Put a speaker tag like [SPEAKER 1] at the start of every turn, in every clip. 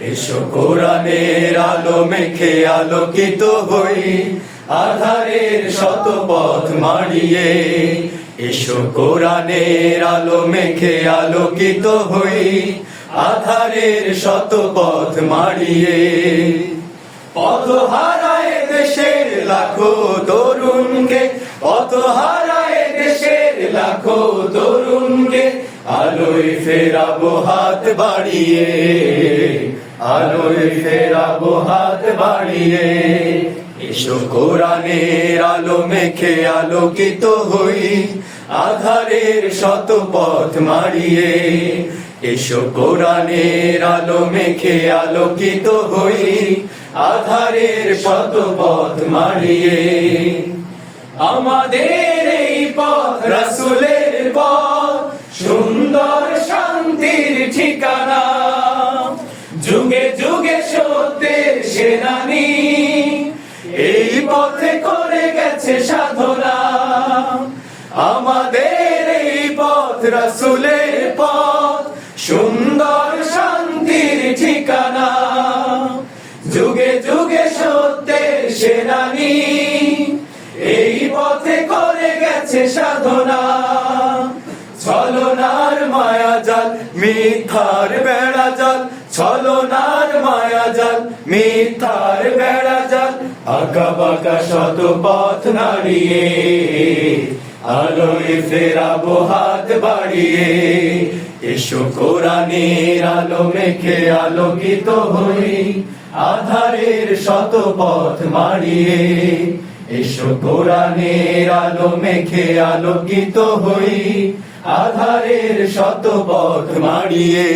[SPEAKER 1] এসো কোরআনের আলো মেখে আলোকিত হই, আধারের শত পথ মাড়িয়ে। এসো কোরআনের আলো মেখে আলোকিত হই, আধারের শত পথ মাড়িয়ে। পথ হারায় দেশের লাখো তরুণকে, পথ হারায় দেশের লাখো তরুণকে, আলোয় ফেরাবো হাত বাড়িয়ে, আলোয় ফেরাবো হাত বাড়িয়ে। এসো কোরআনের আলো মেখে আলোকিত হই, আধারের শত পথ মাড়িয়ে। এসো কোরআনের আলো মেখে আলোকিত হই, আধারের শত পথ মাড়িয়ে। আমাদের এই পথ রাসূলের পথ, সুন্দর শান্তির ঠিকানা। যুগে যুগে সত্যের সেনানী, এই পথে করে গেছে সাধনা। আমাদের এই পথ রাসূলের পথ, সুন্দর শান্তির ঠিকানা। যুগে যুগে সত্যের সেনানী, এই পথে করে গেছে সাধনা। ছলনার মায়াজাল মিথ্যার বেড়াজাল, ছলনার মায়াজাল মিথ্যার বেড়াজাল, আঁকা বাঁকা শত পথ নাড়িয়ে, আলোয় ফেরাবো হাত বাড়িয়ে। এসো কোরআনের আলো মেখে আলোকিত হই, আধারের শত পথ মাড়িয়ে। এসো কোরআনের আলো মেখে আলোকিত হই, আধারের শত পথ মাড়িয়ে।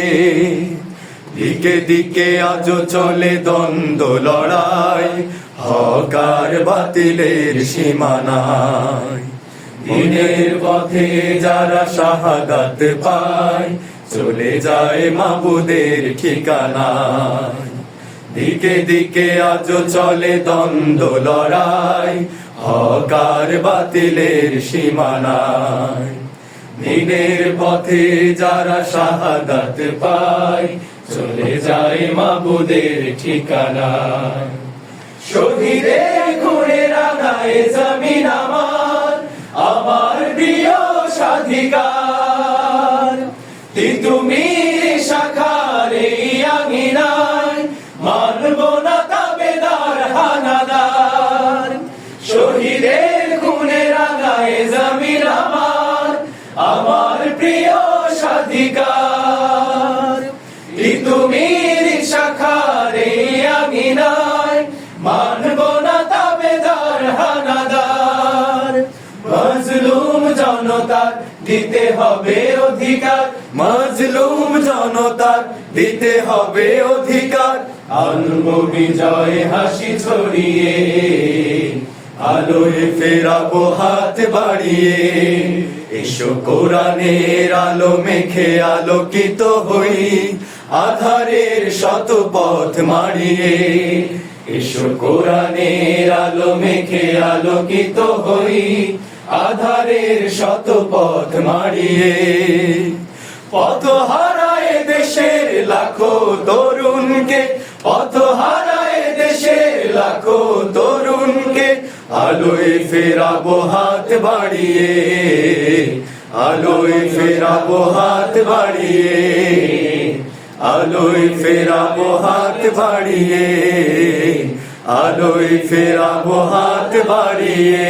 [SPEAKER 1] দিকে দিকে আজও চলে দ্বন্দ্ব লড়াই, হক আর বাতিলের সীমানায়। দিনের পথে যারা শাহাদাত পায়, চলে যায় মাবুদের ঠিকানায়। দিকে দিকে আজও চলে দ্বন্দ্ব লড়াই, হক আর বাতিলের সীমানায়। দিনের পথে যারা শাহাদাত পায়, চলে যায় মাবুদের ঠিকানায়। শহীদের খুনে রাঙায় জমিন আমার, আমার প্রিয় স্বাধিকার। তিতুমির শাখার এই আঙিনায়, মানব না তাবেদার হানাদার। শহীদের খুনে রাঙায় জমিন আমার, আমার প্রিয় স্বাধিকার। তিতুমির শাখার এই আঙিনায়, মানব না তাবেদার হানাদার। মাজলুম জনতার দিতে হবে অধিকার, মাজলুম জনতার দিতে হবে অধিকার। আনবো বিজয় হাসি ছড়িয়ে, আলোয় ফেরাবো হাত বাড়িয়ে। এসো কোরআনের আলো মেখে আলোকিত হই, আধারের শত পথ মাড়িয়ে। এসো কোরআনের আলো মেখে আলোকিত হই, আধারের শত পথ মাড়িয়ে। পথ হারায় দেশের লাখো তরুণকে, পথ হারায় দেশের লাখো তরুণকে, আলোয় ফেরাবো হাত বাড়িয়ে, আলোয় ফেরাবো হাত বাড়িয়ে। আলোয় ফেরাবো হাত বাড়িয়ে, আলোয় ফেরাবো হাত বাড়িয়ে।